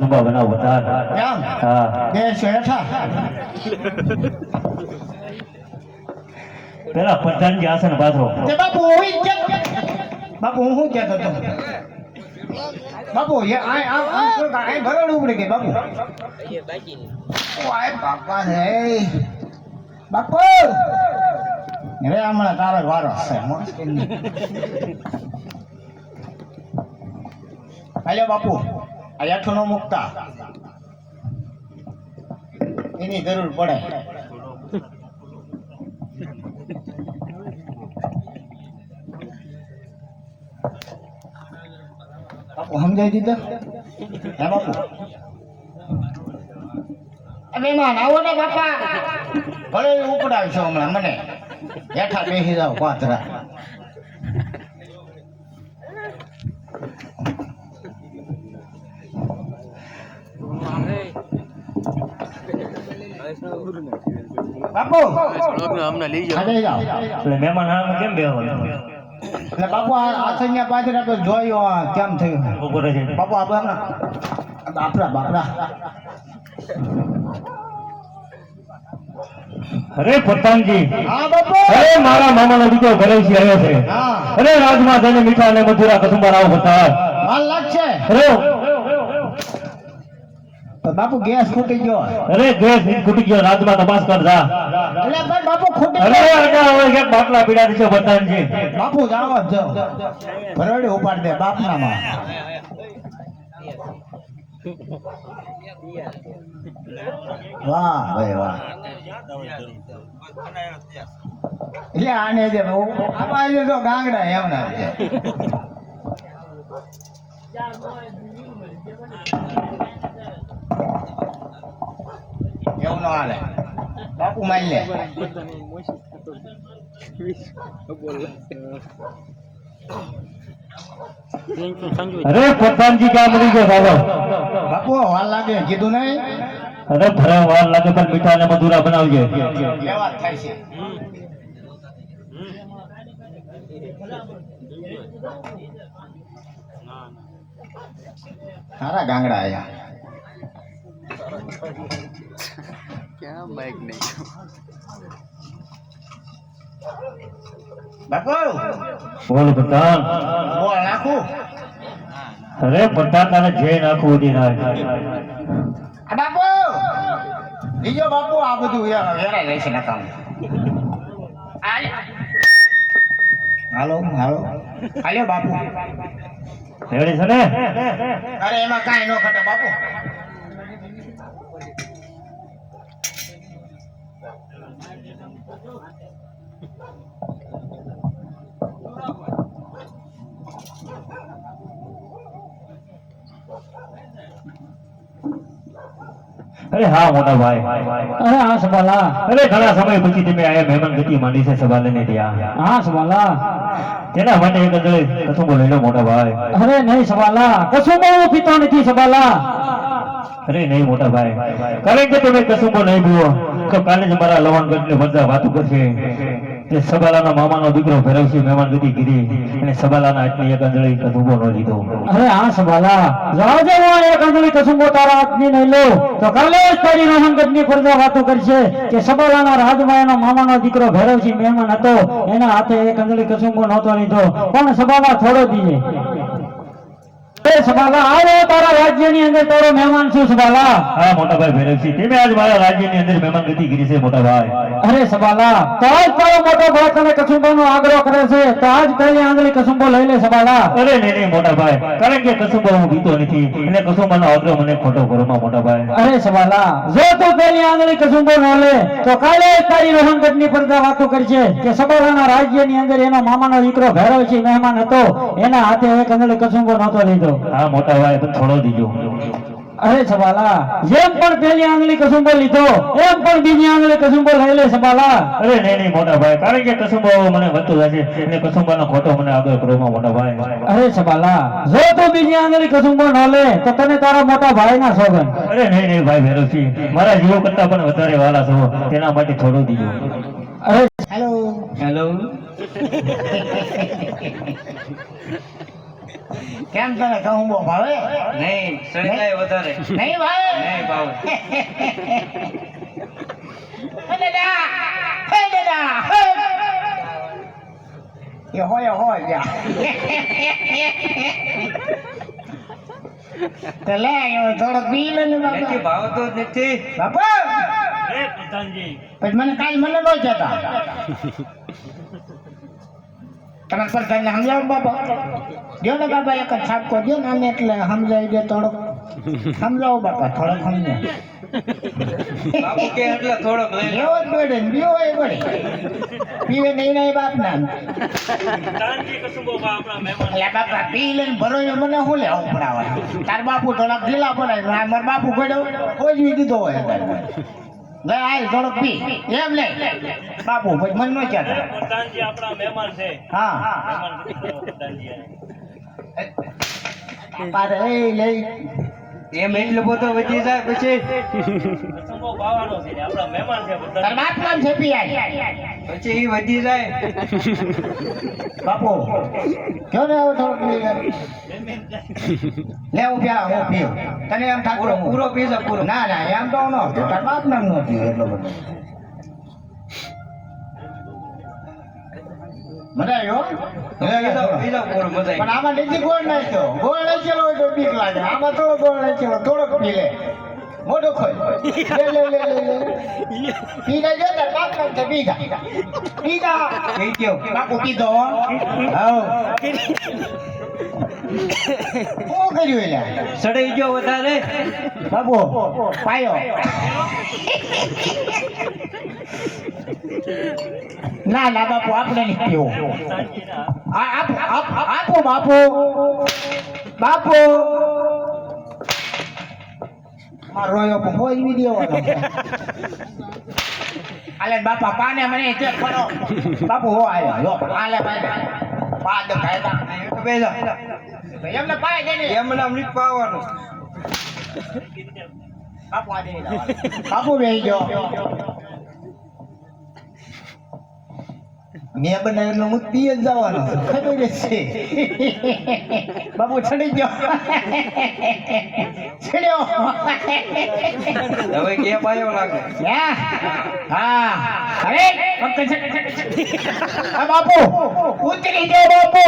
કસુંબા બનાવ બતા હા બે શેઠા પેલા પ્રધાનજી આસન પાથરો તે બાપુ હોઈ કે બાપુ હું શું કહેતો હતો બાપુ એ આ ભરડ ઉપડે કે બાપુ ઓય બાપા રે બાપુ રે હમણાં તારો વારો છે મુશ્કેલ હાલો બાપુ આ હેઠું ન મૂકતા એની જરૂર પડે બાપુ સમજાઈ દીધા હે બાપુ મહેમાન આવો ને બાપા ભલે ઉપડાવશો હમણાં મને હેઠા બેસી જાવ પાથરા બાપુ આજે જાઓ એટલે મહેમાન આમ કેમ બેહવાનું એટલે બાપુ આ આસન્યા પાછળ તો જોયો કેમ થયું ઉપર છે બાપુ આપણે બાપરા બાપરા અરે પ્રધાનજી હા બાપુ અરે મારા મામાનો દીકરો ઘરે છે આવ્યો છે હા અરે રાજમાં જઈને મીઠા અને મધુરા કસુંબા રાવ બતા માલ લાગશે અરે તો બાપુ ગેસ ખૂટી ગયો અરે ગેસ ખૂટી ગયો રાજમાં તપાસ કરતા એટલે ભાઈ બાપુ ખૂટી અરે ગયો અડા હોય કે બાટલા પીડા દીધો પ્રધાનજી બાપુ જાવ જ ભરડે ઉપાડ દે બાપના માં વાહ ભાઈ વાહ એટલે આને જે આમાં તો ગાંગડા એમ ના છે એવું ન હાલે બાપુ મારી લે અરે પ્રધાનજી ક્યાં મળી ગયો બાબા બાપુ વાર લાગે કીધું નહીં અરે ભરે વાર લાગે પણ મીઠા અને મધુરા બનાવજે એ વાત થાય છે સારા ગાંગડા આયા क्या बाइक नहीं બાપુ બોલ પ્રધાન બોલ નાખું અરે પ્રધાન તારે જે નાખવું ઉડી નાખ બાપુ બીજો બાપુ આ બધું વેરાય રહેશે નકામ હાલો હાલો હાલ્યો બાપુ રેડી છે ને અરે એમાં કાંઈ ન ખટે બાપુ અરે હા મોટા ભાઈ અરે હા સબાલા અરે ઘણા સમય પછી તમે આયા મહેમાન ગતિ માંડી છે સવાલે ને ત્યાં હા સબાલા તેના માટે એક અંજળી કસુંબો લઈ લો મોટા ભાઈ અરે નહીં સબાલા કશું બહુ પીતો નથી સબાલા અરે નહીં મોટા ભાઈ કારણ કે તમે કસુંબો નહીં પીવો તો કાલે જ મારા લવણગઢ ને બધા વાતો કરશે તે સબાલાના મામાનો દીકરો ભેરવસી મહેમાન ગતિ કીધી અને સબાલાના હાથની એક અંજળી કસુંબો ન લીધો અરે હા સબાલા જાઓ જો હું એક અંજળી કસુંબો તારા હાથની નહીં લો તો કાલે જ તારી રોહનગઢની પ્રજા વાતો કરશે કે સબાલાના રાજમાયાનો મામાનો દીકરો ભેરવસી મહેમાન હતો એના હાથે એક અંજળી કસુંબો નહોતો લીધો પણ સબાલા થોડો દીજે સબાલા આવો તારા રાજ્યની અંદર તારો મહેમાન છું સબાલા હા મોટા ભાઈ ભેરવસી તમે આજ મારા રાજ્યની અંદર મહેમાન ગતિ કરી છે મોટા ભાઈ અરે સબાલા તો આજ તારો મોટો ભાઈ તને કસુંબોનો આગ્રહ કરે છે તો આજ પહેલી આંગળી કસુંબો લઈ લે સબાલા અરે નહીં મોટા ભાઈ કારણ કે કસુંબો હું પીતો નથી એટલે કસુંબાનો આગ્રહ મને ખોટો કરો મોટા ભાઈ અરે સબાલા જો તું પહેલી આંગળી કસુંબો ન લે તો કાલે તારી રોહનગઢની પ્રજા વાતો કરશે કે સબાલાના રાજ્યની અંદર એનો મામાનો દીકરો ભૈરવસિંહ મહેમાન હતો એના હાથે એક આંગળી કસુંબો નહોતો લીધો હા મોટા ભાઈ પણ થોડો દીજો અરે સબાલા જેમ પણ પહેલી આંગળી કસુંબો લીધો એમ પણ બીજી આંગળી કસુંબો લઈ લે સબાલા અરે નહીં મોટા ભાઈ કારણ કે કસુંબો મને વધતું જાય છે એટલે કસુંબાનો ખોટો મને આગળ કરો મોટા ભાઈ અરે સબાલા જો તું બીજી આંગળી કસુંબો ન લે તો તને તારા મોટા ભાઈના સોગન અરે નહીં ભાઈ ભેરવસી મારા જીવો કરતા પણ વધારે વાલા છો તેના માટે થોડો દીજો અરે હેલો હેલો કેમ તને કહું બો ભાવે નહીં સળગાય વધારે નહીં ભાઈ નહીં ભાવે હે દાદા હે દાદા હે એ હોય જા તે લે થોડો પી લે ને નથી બાપા ભાવ તો નથી બાપા એ પ્રધાનજી પછી મને કાલ મને ન કહેતા તમે પ્રધાનને સમજાવો બાપા જો ને બાપા એક છાપકો દો ને આને એટલે સમજાવી દે થોડોક સમજાવો બાપા થોડોક સમજાવો બાપુ કે એટલે થોડોક લઈ લો એવો જ પડે ને પીવો એ પડે પીવે નહીં નહીં બાપ ના પ્રધાનજી કશું બહુ આપણા મહેમાન એટલે બાપા પી લઈને ભરો એ મને શું લે ઉપડાવા તાર બાપુ થોડાક ઢીલા પડાય મારા બાપુ ગયો ઓજવી દીધો હોય લે હાલ થોડોક પી એમ લે બાપુ પછી મન ન કહેતા પ્રધાનજી આપણા મહેમાન છે હા મહેમાન નથી પ્રધાનજી પારે એ લઈ એમ એટલો બધો વધી જાય પછી કશું બહુ ભાવવાનો છે આપણા મહેમાન છે તાર બધા બાપ નામ છે પી આય પછી ઈ વધી જાય બાપુ કયો ને હવે થોડોક લઈ લે હું પ્યા હું પીવ તને એમ ઠાકોર પૂરો પૂરો પીઝા પૂરો ના ના એમ તો ન તાર બાપ નામ નો પીવ એટલો બધો મજા આવ્યો પીઝા પૂરો મજા પણ આમાં નથી ગોળ નાખ્યો ગોળ નાખેલો હોય તો બીક લાગે આમાં થોડો ગોળ નાખેલો થોડોક પી લે મોટો ખોય લે પી લે જો તાર બાપ નામ છે પીગા થઈ ગયો બાપુ કીધો હાઉ શું કર્યું એલા સડાઈ ગયો વધારે બાપુ પાયો ના ના બાપુ આપણે નહીં પીવું આપો બાપુ બાપુ મારો હોય વિડિયો આલે બાપા પાને મને ચેક કરો બાપુ હો આવ્યો લો આલે ભાઈ પાદ ખાયતા બેજા એમને પાય દે ને એમ નામ નથી પાવાનું બાપુ આ દે બાપુ બેહી ગયો મેં બનાવેલો હું પીએ જ જવાનો ખબર જ છે બાપુ છડી ગયો છડ્યો હવે કે પાયો લાગે હા અરે હા બાપુ ઉતરી ગયો બાપુ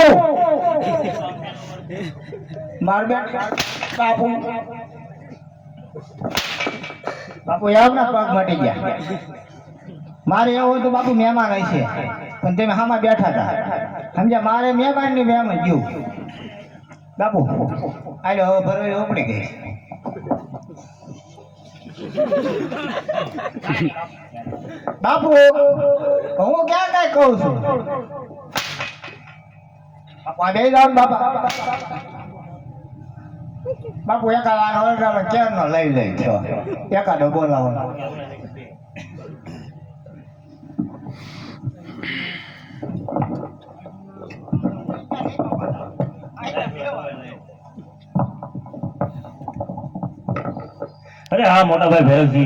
માર બેટ બાપુ બાપુ એમના પગ મટી ગયા મારે એવું હતું બાપુ મહેમાન હોય છે પણ તમે હામાં બેઠા હતા સમજ્યા મારે મહેમાન ની મહેમાન ગયું બાપુ આલો હવે ભરો ઉપડી ગઈ બાપુ હું ક્યાં કઈ કહું છું બાપુ આ બે જાવ બાપા બાપુ એકાદ ઓર્ડર કેમ નો લઈ થયો એકાદો બોલાવો અરે હા મોટા ભાઈ ભૈરવજી